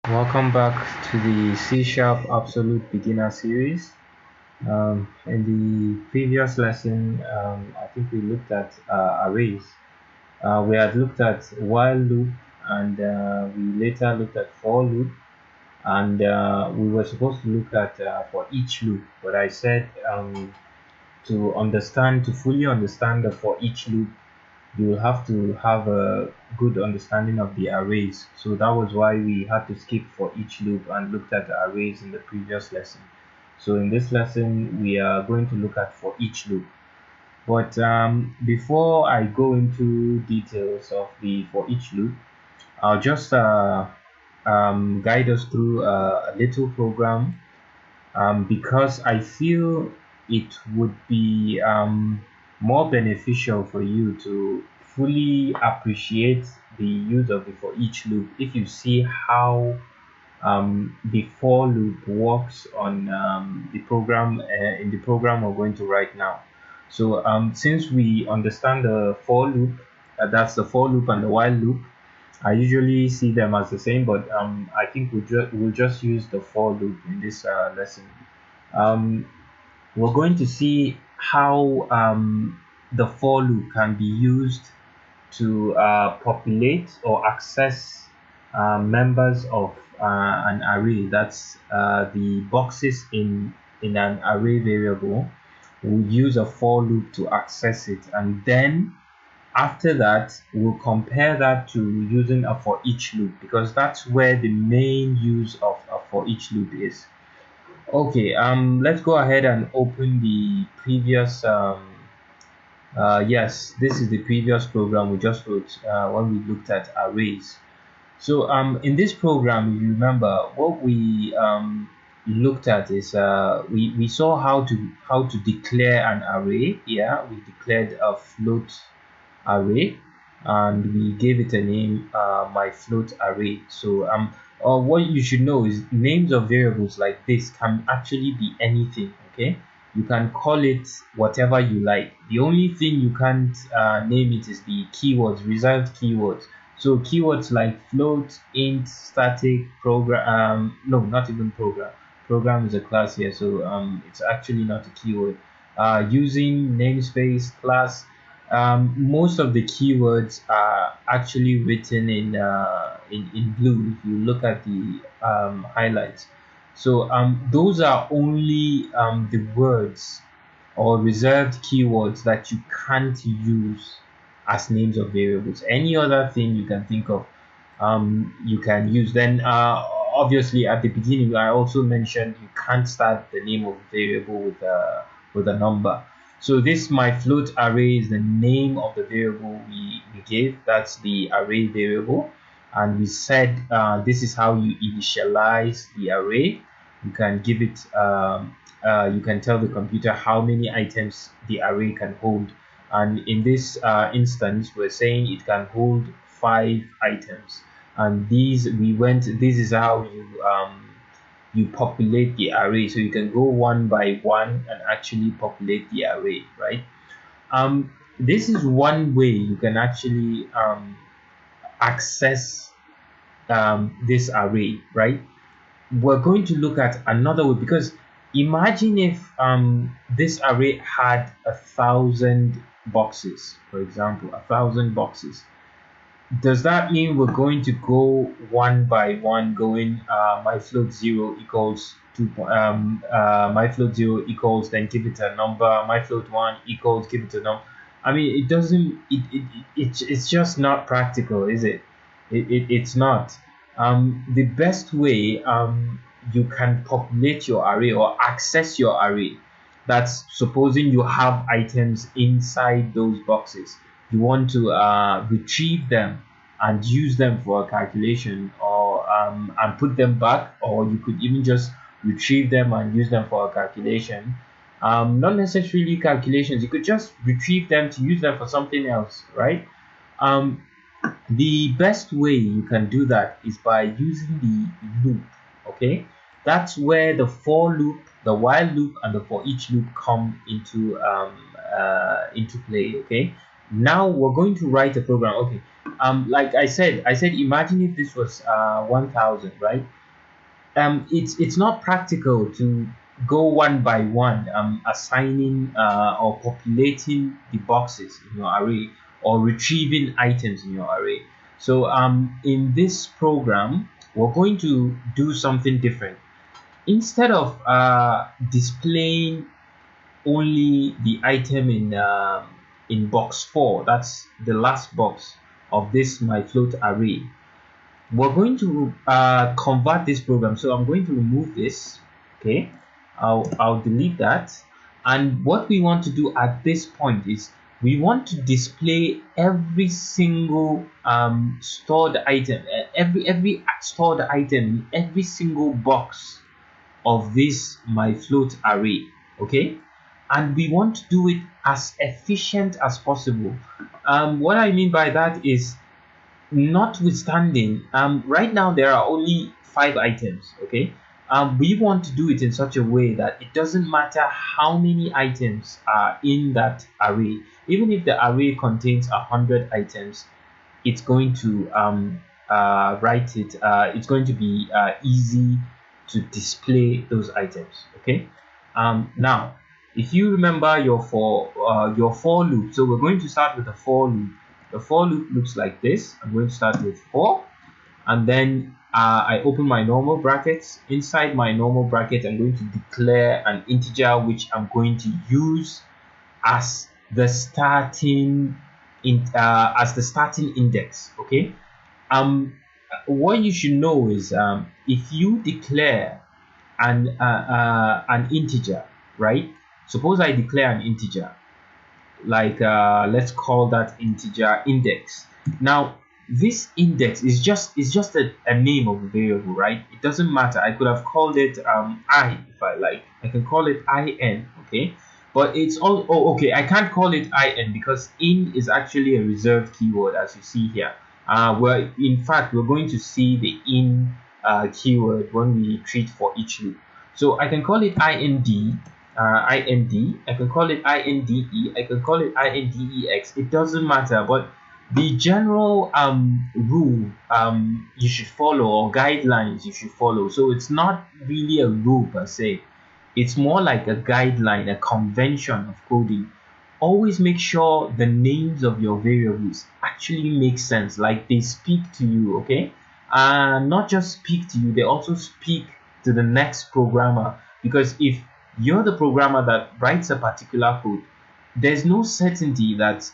Welcome back to the C Sharp Absolute Beginner series. In the previous lesson, I think we looked at arrays. We had looked at while loop, and we later looked at for loop, and we were supposed to look at for each loop. But I said to fully understand the for each loop, you will have to have a good understanding of the arrays. So that was why we had to skip for each loop and looked at the arrays in the previous lesson. So in this lesson, we are going to look at for each loop. But before I go into details of the for each loop, I'll just guide us through a little program because I feel it would be more beneficial for you to fully appreciate the use of the for each loop if you see how the for loop works on the program in the program we're going to write now. So since we understand the for loop, that's the for loop and the while loop, I usually see them as the same, but I think we'll just use the for loop in this lesson. Um, we're going to see how the for loop can be used to populate or access members of an array. That's the boxes in an array variable. We'll use a for loop to access it, and then after that we'll compare that to using a for each loop, because that's where the main use of a for each loop is. Okay, let's go ahead and open the previous yes, this is the previous program we just wrote when we looked at arrays. So in this program, if you remember, what we looked at is we saw how to declare an array. Yeah, we declared a float array and we gave it a name, my float array. So what you should know is names of variables like this can actually be anything. Okay, you can call it whatever you like. The only thing you can't name it is the keywords, reserved keywords. So keywords like float, int, static, program, no, not even program. Program is a class here, so it's actually not a keyword. Using, namespace, class. Most of the keywords are actually written in blue if you look at the highlights. So those are only the words or reserved keywords that you can't use as names of variables. Any other thing you can think of, you can use. Then obviously at the beginning I also mentioned you can't start the name of a variable with a number. So this my float array is the name of the variable we gave. That's the array variable, and we said this is how you initialize the array. You can give it you can tell the computer how many items the array can hold, and in this instance we're saying it can hold 5 items. And this is how you populate the array. So you can go one by one and actually populate the array, right? This is one way you can actually access this array, right? We're going to look at another way, because imagine if this array had 1,000 boxes, for example, 1,000 boxes. Does that mean we're going to go one by one, going my float 0 equals 2 my float 0 equals, then give it a number, my float 1 equals, give it a number? I mean, it doesn't it's just not practical, is it? It's not. The best way you can populate your array or access your array, that's supposing you have items inside those boxes. You want to retrieve them and use them for a calculation, or and put them back, or you could even just retrieve them and use them for a calculation. Not necessarily calculations, you could just retrieve them to use them for something else, right? The best way you can do that is by using the loop. Okay, that's where the for loop, the while loop, and the for each loop come into play. Okay, Now we're going to write a program. Okay, like I said imagine if this was 1000, right? It's not practical to go one by one, assigning or populating the boxes in your array, or retrieving items in your array. So in this program we're going to do something different. Instead of displaying only the item in box 4, that's the last box of this my float array, we're going to convert this program. So I'm going to remove this. Okay, I'll delete that. And what we want to do at this point is we want to display every single stored item, every stored item in every single box of this my float array. Okay, and we want to do it as efficient as possible. What I mean by that is, notwithstanding, right now there are only 5 items. Okay, we want to do it in such a way that it doesn't matter how many items are in that array. Even if the array contains 100 items, it's going to write it. It's going to be easy to display those items. Okay, now if you remember your for loop, so we're going to start with a for loop. The for loop looks like this. I'm going to start with for, and then I open my normal brackets. Inside my normal bracket, I'm going to declare an integer which I'm going to use as the starting index. Okay, what you should know is, if you declare an integer, right? Suppose I declare an integer, like let's call that integer index. Now this index is just a name of a variable, right? It doesn't matter. I could have called it I if I like. I can call it in. Okay, but it's all okay. I can't call it in because in is actually a reserved keyword, as you see here. Where in fact we're going to see the in keyword when we treat for each loop. So I can call it ind, I can call it inde, I can call it index. It doesn't matter, but the general rule you should follow, or guidelines you should follow. So it's not really a rule per se. It's more like a guideline, a convention of coding. Always make sure the names of your variables actually make sense, like they speak to you. Okay, not just speak to you, they also speak to the next programmer. Because if you're the programmer that writes a particular code, there's no certainty that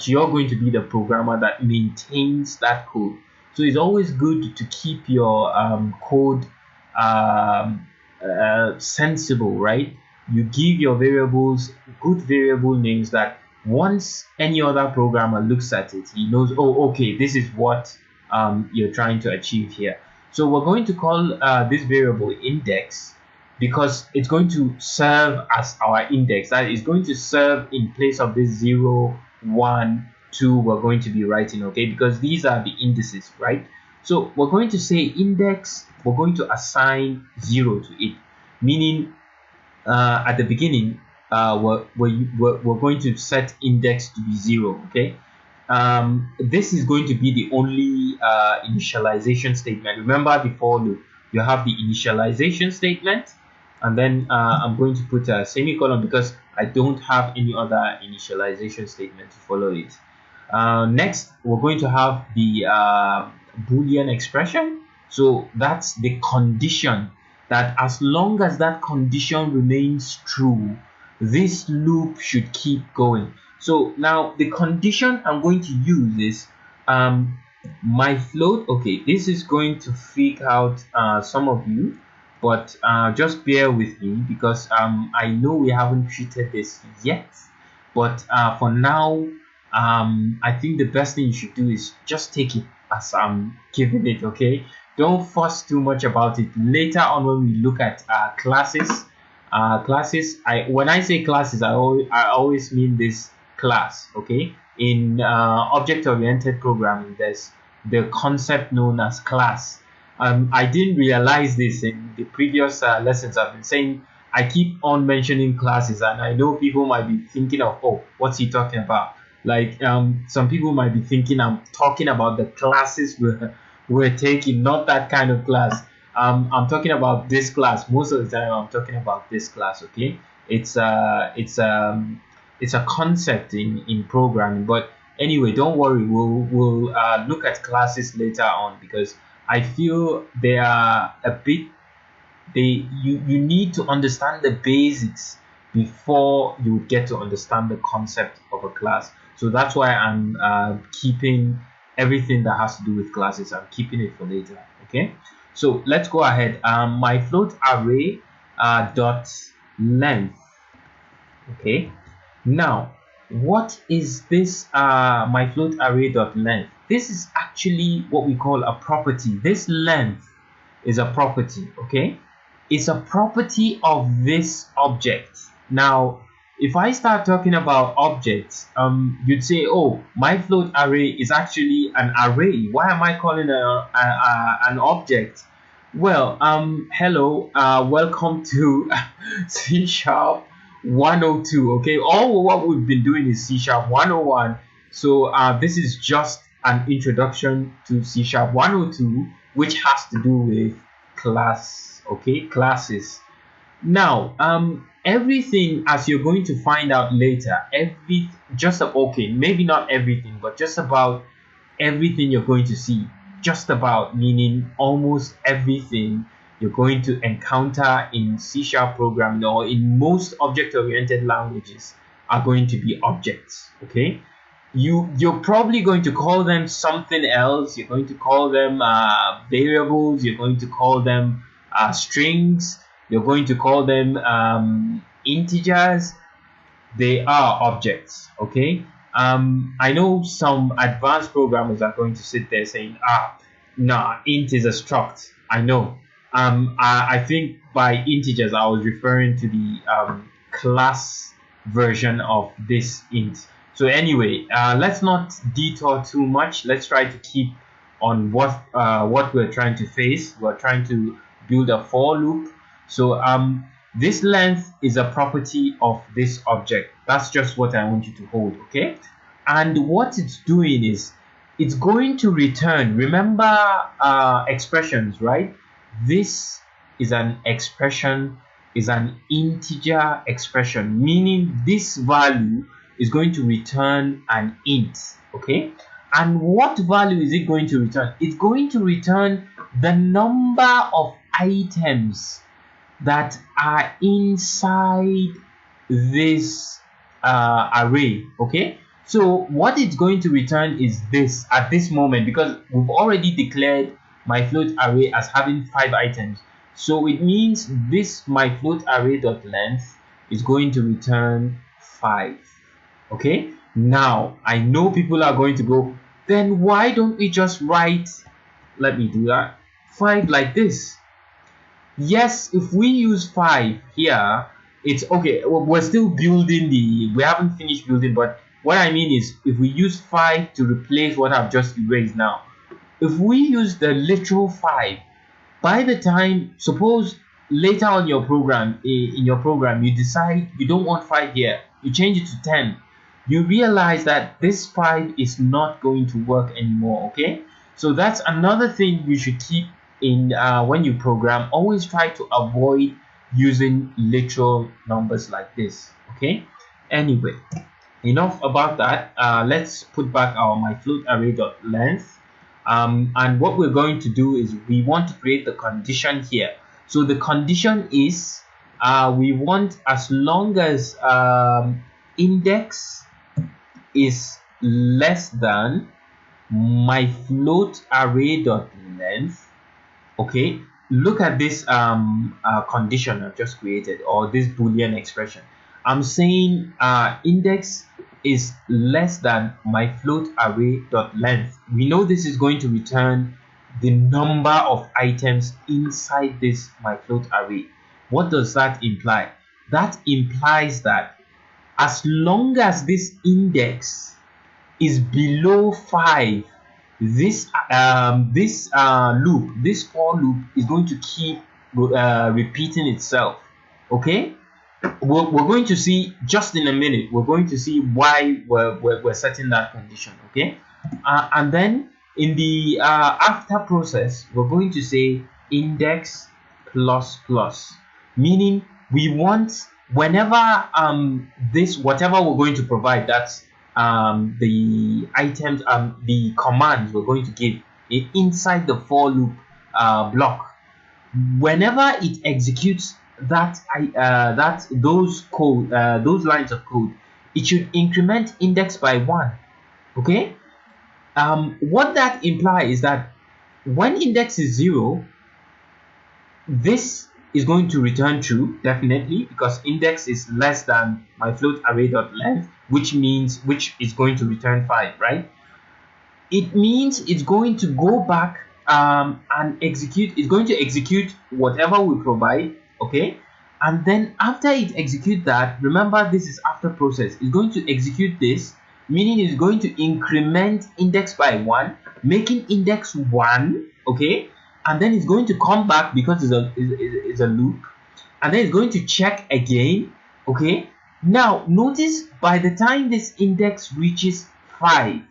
you're going to be the programmer that maintains that code. So it's always good to keep your code sensible, right? You give your variables good variable names that once any other programmer looks at it, he knows, oh, okay, this is what you're trying to achieve here. So we're going to call this variable index, because it's going to serve as our index. That is going to serve in place of this 0, 1, 2 we're going to be writing. Okay, because these are the indices, right? So we're going to say index, we're going to assign 0 to it, meaning at the beginning we're going to set index to be 0. Okay, this is going to be the only initialization statement. Remember, before loop you have the initialization statement, and then I'm going to put a semicolon because I don't have any other initialization statement to follow it. Next, we're going to have the Boolean expression. So that's the condition that as long as that condition remains true, this loop should keep going. So now the condition I'm going to use is my float. Okay, this is going to freak out some of you, but just bear with me because I know we haven't treated this yet. But for now, I think the best thing you should do is just take it as I'm giving it. Okay, don't fuss too much about it. Later on, when we look at classes, when I say classes, I always mean this class. Okay, in object-oriented programming, there's the concept known as class. I didn't realize this in the previous lessons. I've been saying I keep on mentioning classes, and I know people might be thinking of, oh, what's he talking about? Like some people might be thinking I'm talking about the classes we're taking, not that kind of class. I'm talking about this class. Most of the time I'm talking about this class. Okay, it's it's a concept in programming. But anyway, don't worry, we'll look at classes later on, because I feel they are a bit, you need to understand the basics before you get to understand the concept of a class. So that's why I'm keeping everything that has to do with classes, I'm keeping it for later. Okay, so let's go ahead. My float array dot length. Okay, now what is this my float array dot length? This is actually what we call a property. This length is a property. Okay, it's a property of this object. Now if I start talking about objects, you'd say, oh, my float array is actually an array. Why am I calling an object? Well, hello, welcome to C Sharp 102. Okay, all what we've been doing is C Sharp 101. So this is just an introduction to C Sharp 102, which has to do with class. Okay, classes. Now everything, as you're going to find out later, okay, maybe not everything, but just about everything you're going to see, just about meaning almost everything you're going to encounter in C Sharp programming or in most object-oriented languages are going to be objects. Okay, you're probably going to call them something else. You're going to call them variables. You're going to call them strings. You're going to call them integers. They are objects. Okay, I know some advanced programmers are going to sit there saying, nah, int is a struct. I know. I think by integers I was referring to the class version of this int. So anyway, let's not detour too much. Let's try to keep on what we're trying to face. We're trying to build a for loop. So this length is a property of this object. That's just what I want you to hold. Okay, and what it's doing is it's going to return, remember expressions, right? This is an expression, is an integer expression, meaning this value is going to return an int. Okay, and what value is it going to return? It's going to return the number of items that are inside this array. Okay, so what it's going to return is this at this moment, because we've already declared my float array as having 5 items. So it means this my float array dot length is going to return 5. Okay, now I know people are going to go, then why don't we just write, let me do that, 5 like this? Yes, if we use 5 here, it's okay. We're still building we haven't finished building, but what I mean is if we use 5 to replace what I've just erased now, if we use the literal 5, by the time, suppose later on in your program, you decide you don't want 5 here, you change it to 10, you realize that this 5 is not going to work anymore. Okay, so that's another thing you should keep in when you program. Always try to avoid using literal numbers like this. Okay, anyway, enough about that. Let's put back our my float array dot length. And what we're going to do is we want to create the condition here. So the condition is we want, as long as index is less than my float array dot length. Okay, look at this condition I've just created, or this Boolean expression. I'm saying index is less than my float array dot length. We know this is going to return the number of items inside this my float array. What does that imply? That implies that as long as this index is below 5, this loop, this for loop, is going to keep repeating itself. Okay, we're going to see just in a minute. We're going to see why we're setting that condition. Okay, and then in the after process, we're going to say index plus plus, meaning we want whenever this whatever we're going to provide, that's the items, the commands we're going to give inside the for loop block. Whenever it executes those lines of code, it should increment index by 1. Okay, what that implies is that when index is 0, this is going to return true, definitely, because index is less than my float array dot length, which is going to return 5, right? It means it's going to go back and execute. It's going to execute whatever we provide. Okay, and then after it executes that, remember this is after process, it's going to execute this, meaning it's going to increment index by 1, making index 1. Okay, and then it's going to come back because it's a loop, and then it's going to check again. Okay, now notice by the time this index reaches 5,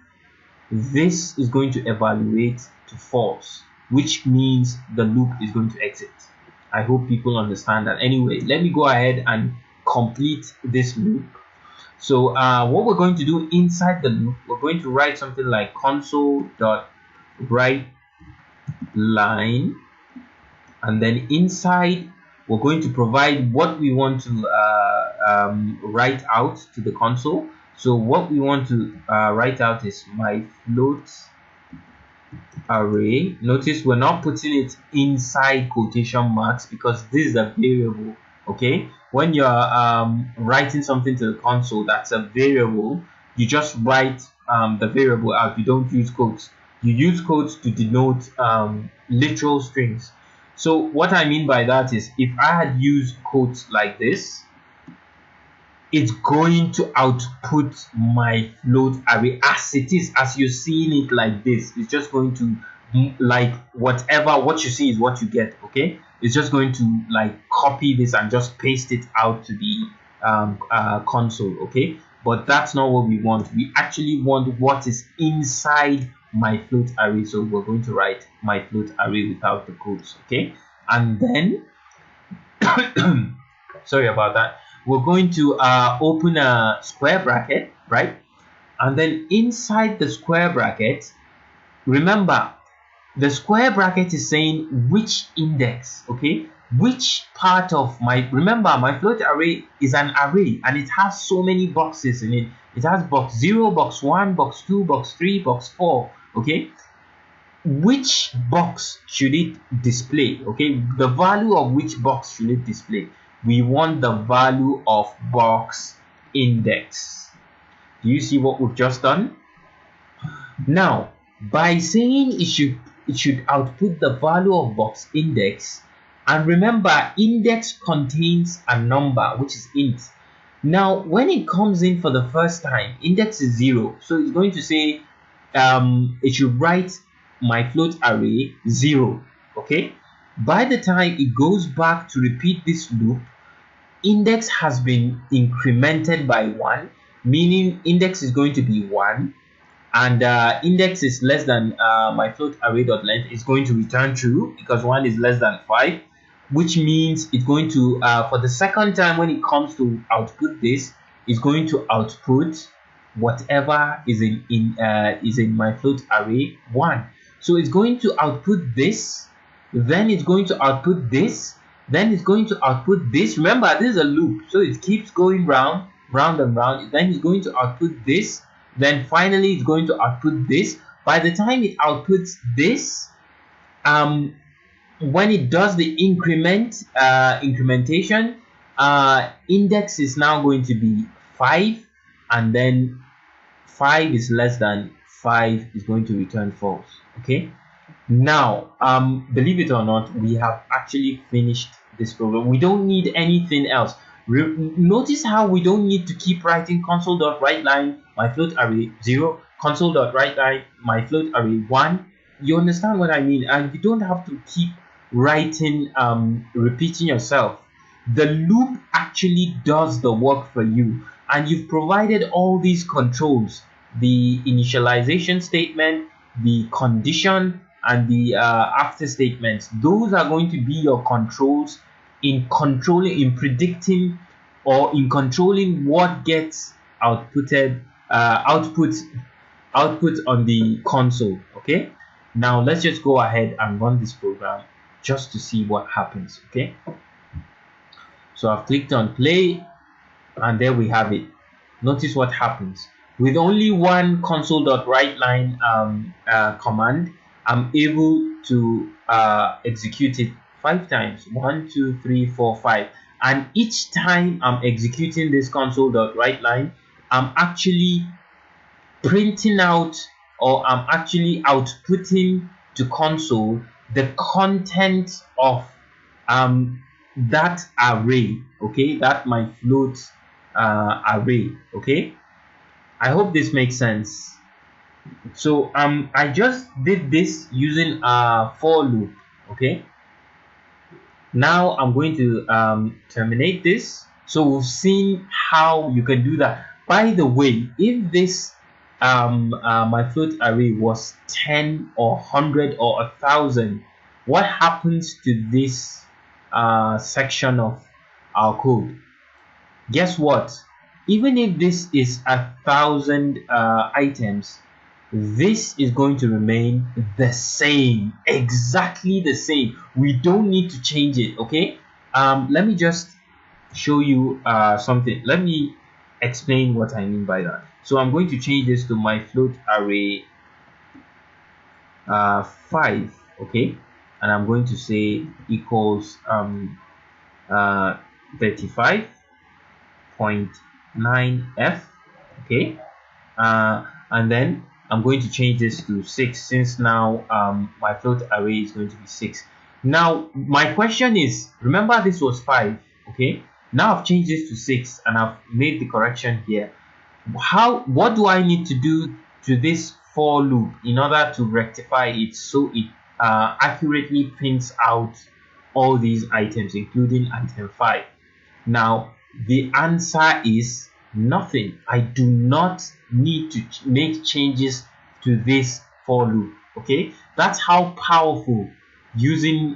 this is going to evaluate to false, which means the loop is going to exit. I hope people understand that. Anyway, let me go ahead and complete this loop. So what we're going to do inside the loop, we're going to write something like console.write line, and then inside we're going to provide what we want to write out to the console. So what we want to write out is my float array. Notice we're not putting it inside quotation marks because this is a variable. Okay, when you're writing something to the console that's a variable, you just write the variable out. You don't use quotes. You use quotes to denote literal strings. So what I mean by that is, if I had used quotes like this, it's going to output my float array as it is, as you're seeing it like this. It's just going to, like, what you see is what you get. Okay, it's just going to like copy this and just paste it out to the console. Okay, but that's not what we want. We actually want what is inside my float array. So we're going to write my float array without the quotes. Okay, and then sorry about that, we're going to open a square bracket, right? And then inside the square bracket, remember the square bracket is saying which index, okay, which part of my, remember my float array is an array and it has so many boxes in it. It has box 0, box 1, box 2, box 3, box 4. Okay, which box should it display? Okay, the value of which box should it display? We want the value of box index. Do you see what we've just done? Now, by saying it should output the value of box index, and remember index contains a number which is int. Now when it comes in for the first time, index is 0, so it's going to say it should write my float array 0. Okay, by the time it goes back to repeat this loop, index has been incremented by 1, meaning index is going to be 1, and index is less than my float array dot length is going to return true because 1 is less than 5, which means it's going to for the second time when it comes to output this, it's going to output whatever is in my float array 1. So it's going to output this, then it's going to output this, then it's going to output this. Remember, this is a loop, so it keeps going round and round. Then it's going to output this, then finally it's going to output this. By the time it outputs this, when it does the incrementation, index is now going to be 5, and then 5 is less than 5 is going to return false. Okay, now believe it or not, we have actually finished this program. We don't need anything else. Notice how we don't need to keep writing console.writeLine my float array 0, console.writeLine my float array 1. You understand what I mean? And you don't have to keep writing repeating yourself. the loop actually does the work for you, and you've provided all these controls: the initialization statement, the condition, and the after statements. Those are going to be your controls in controlling, in predicting, or in controlling what gets outputted, output on the console. Okay, now let's just go ahead and run this program just to see what happens. Okay, so I've clicked on play, and there we have it. Notice what happens. With only one console.writeLine command, I'm able to execute it 5 times. 1, 2, 3, 4, 5. And each time I'm executing this console.writeLine, I'm actually printing out, or I'm actually outputting to console the content of that array. Okay, that my float array. Okay, I hope this makes sense. So I just did this using a for loop. Okay, now I'm going to terminate this. So we've seen how you can do that. By the way, if this my float array was 10 or 100 or 1,000, what happens to this section of our code? Guess what? Even if this is 1,000 items, this is going to remain the same, exactly the same. We don't need to change it. Okay, let me just show you something. Let me explain what I mean by that. So I'm going to change this to my float array 5. Okay, and I'm going to say equals 35.9f. okay, and then I'm going to change this to 6, since now my float array is going to be 6. Now my question is, remember this was 5. Okay, now I've changed this to 6 and I've made the correction here. What do I need to do to this for loop in order to rectify it so it accurately prints out all these items, including item 5? Now the answer is nothing. I do not need to make changes to this for loop. Okay, that's how powerful using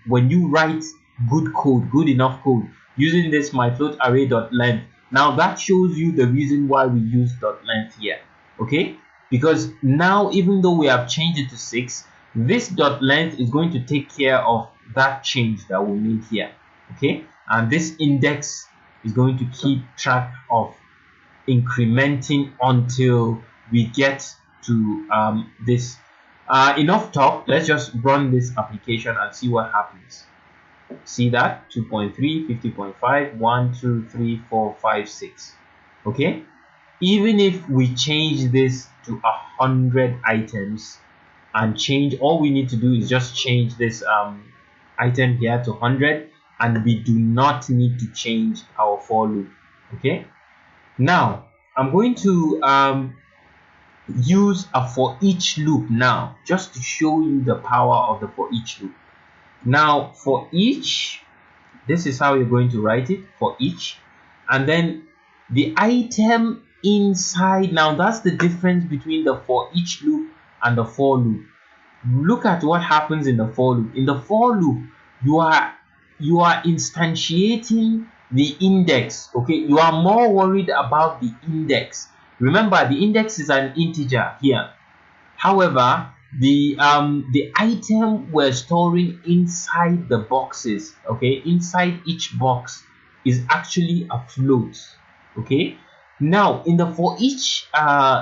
when you write good code, good enough code, using this my float array.length. Now that shows you the reason why we use .length here. Okay, because now even though we have changed it to 6, this .length is going to take care of that change that we made here. Okay, and this index is going to keep track of incrementing until we get to this. Enough talk, let's just run this application and see what happens. See that 2.3, 50.5, 1, 2, 3, 4, 5, 6. Okay, even if we change this to 100 items and change, all we need to do is just change this item here to 100, and we do not need to change our for loop. Okay, now I'm going to use a for each loop now, just to show you the power of the for each loop. Now for each, this is how you're going to write it, for each, and then the item inside. Now that's the difference between the for each loop and the for loop. Look at what happens in the for loop. In the for loop, you are instantiating the index. Okay, you are more worried about the index. Remember, the index is an integer here. However, the item we're storing inside the boxes, okay, inside each box, is actually a float. Okay, now in the for each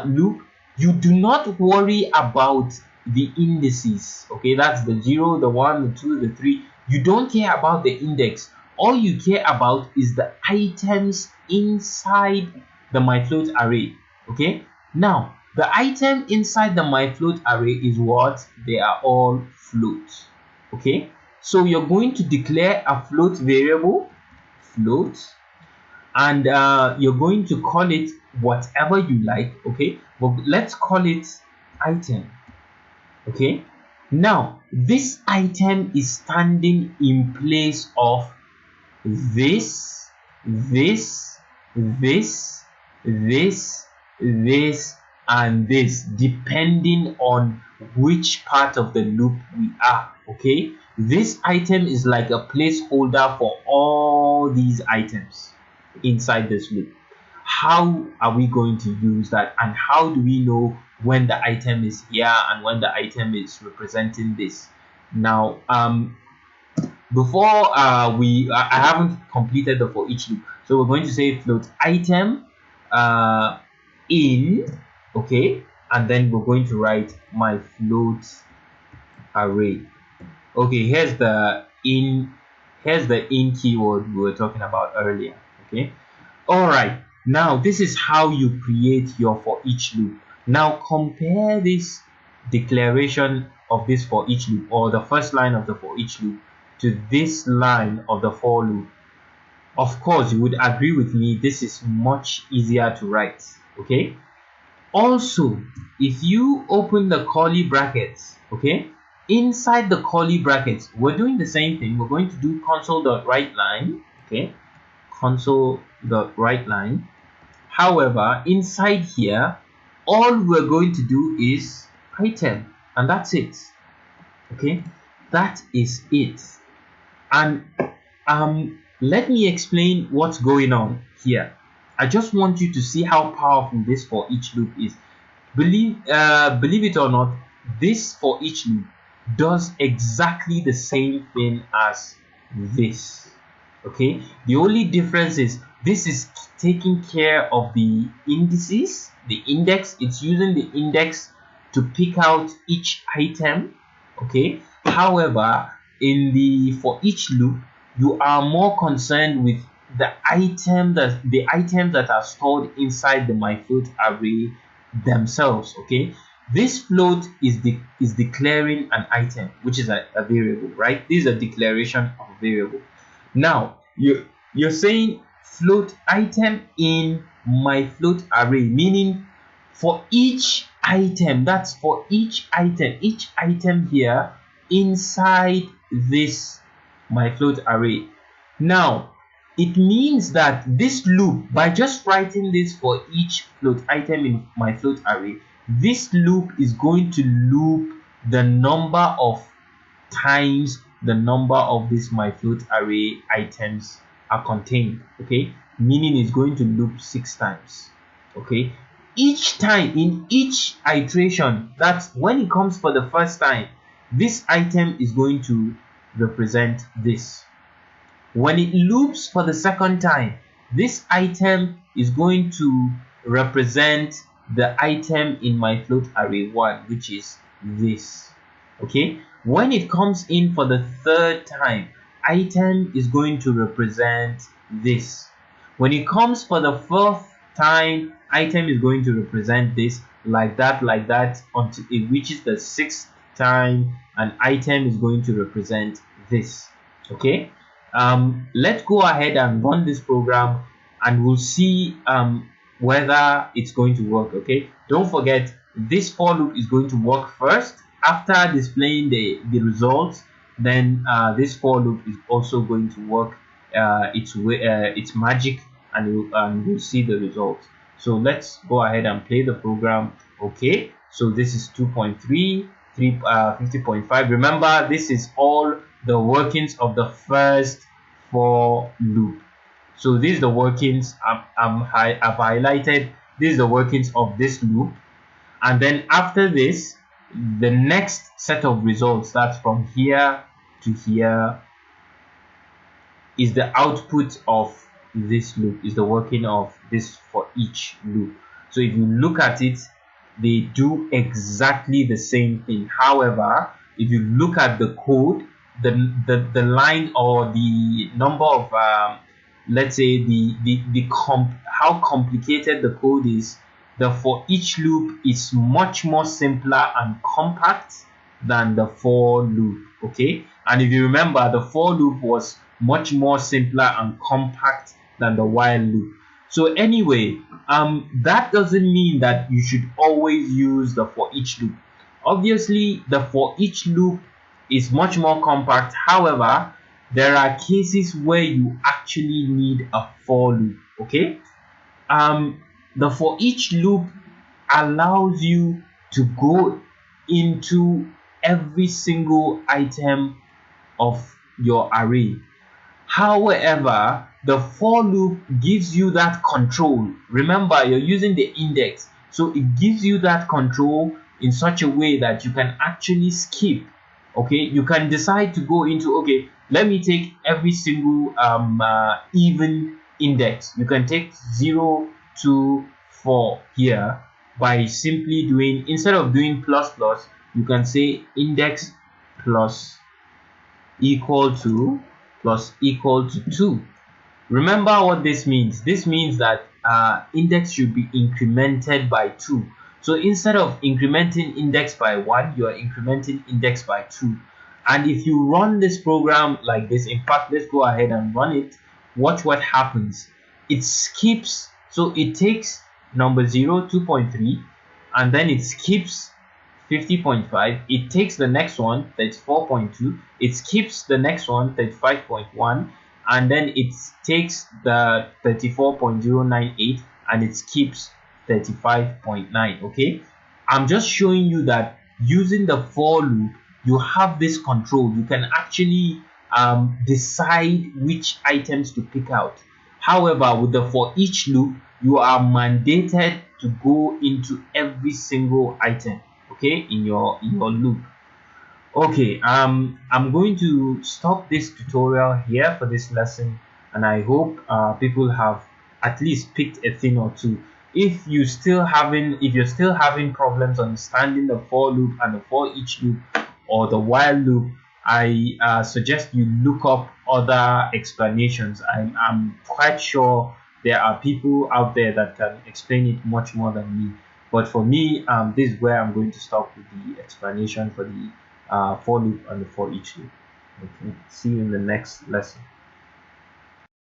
loop, you do not worry about the indices. Okay, that's the 0, the 1, the 2, the 3. You don't care about the index. All you care about is the items inside the myfloat array. Okay, now the item inside the myfloat array is what? They are all floats. Okay, so you're going to declare a float variable, float, and you're going to call it whatever you like. Okay, but let's call it item. Okay, now this item is standing in place of this, this, this, this, this, and this, depending on which part of the loop we are. Okay, this item is like a placeholder for all these items inside this loop. How are we going to use that, and how do we know when the item is here and when the item is representing this? Now, before I haven't completed the for each loop, so we're going to say float item in, okay, and then we're going to write my float array. Okay, here's the in keyword we were talking about earlier. Okay, all right, now this is how you create your for each loop. Now compare this declaration of this for each loop, or the first line of the for each loop, to this line of the for loop. Of course, you would agree with me, this is much easier to write. Okay, also if you open the curly brackets, okay, inside the curly brackets we're doing the same thing. We're going to do console.writeLine. Okay, console.writeLine. However, inside here all we're going to do is item, and that's it. Okay, that is it. And let me explain what's going on here. I just want you to see how powerful this for each loop is. Believe it or not, this for each loop does exactly the same thing as this. Okay, the only difference is this is taking care of the indices, the index. It's using the index to pick out each item. Okay, however, in the for each loop you are more concerned with the items that are stored inside the myFloat array themselves. Okay, this float is declaring an item, which is a variable, right? This is a declaration of a variable. Now you're saying float item in myFloat array, meaning for each item, that's for each item here inside this myFloat array. Now it means that this loop, by just writing this for each float item in myFloat array, this loop is going to loop the number of times the number of this myFloat array items are contained. Okay, meaning it's going to loop 6 times. Okay, each time, in each iteration, that's when it comes for the first time, this item is going to represent this. When it loops for the second time, this item is going to represent the item in myFloat array 1, which is this. Okay, when it comes in for the third time, item is going to represent this. When it comes for the fourth time, item is going to represent this, like that until it reaches the 6th time, and item is going to represent this. Okay, let's go ahead and run this program and we'll see whether it's going to work. Okay, don't forget, this for loop is going to work first. After displaying the results, then this for loop is also going to work its magic, and we'll see the results. So let's go ahead and play the program. Okay, so this is 2.3 50.5. remember, this is all the workings of the first for loop. So these are the workings I've highlighted. These are the workings of this loop, and then after this, the next set of results, that's from here to here, is the output of this loop, is the working of this for each loop. So if you look at it, they do exactly the same thing. However, if you look at the code, the line or the number of let's say how complicated the code is, the for each loop is much more simpler and compact than the for loop. Okay, and if you remember, the for loop was much more simpler and compact than the while loop. So anyway, that doesn't mean that you should always use the for each loop. Obviously, the for each loop is much more compact. However, there are cases where you actually need a for loop. Okay, the for each loop allows you to go into every single item of your array. However, the for loop gives you that control. Remember, you're using the index, so it gives you that control in such a way that you can actually skip. Okay, you can decide to go into, okay, let me take every single even index. You can take 0 to 4 here by simply doing, instead of doing plus plus, you can say index plus equal to plus equal to 2. Remember what this means. This means that index should be incremented by 2. So instead of incrementing index by 1, you are incrementing index by 2. And if you run this program like this, in fact, let's go ahead and run it. Watch what happens. It skips, so it takes number 0, 2.3, and then it skips 50.5. It takes the next one, that's 4.2. It skips the next one, 35.1, and then it takes the 34.098 and it skips 35.9. Okay, I'm just showing you that using the for loop, you have this control. You can actually decide which items to pick out. However, with the for each loop, you are mandated to go into every single item, okay, in your loop. Okay, I'm going to stop this tutorial here for this lesson, and I hope people have at least picked a thing or two. If you're still having problems understanding the for loop and the for each loop or the while loop, I suggest you look up other explanations. I'm quite sure there are people out there that can explain it much more than me. But for me, this is where I'm going to stop with the explanation for the for loop and the for each loop. Okay, see you in the next lesson.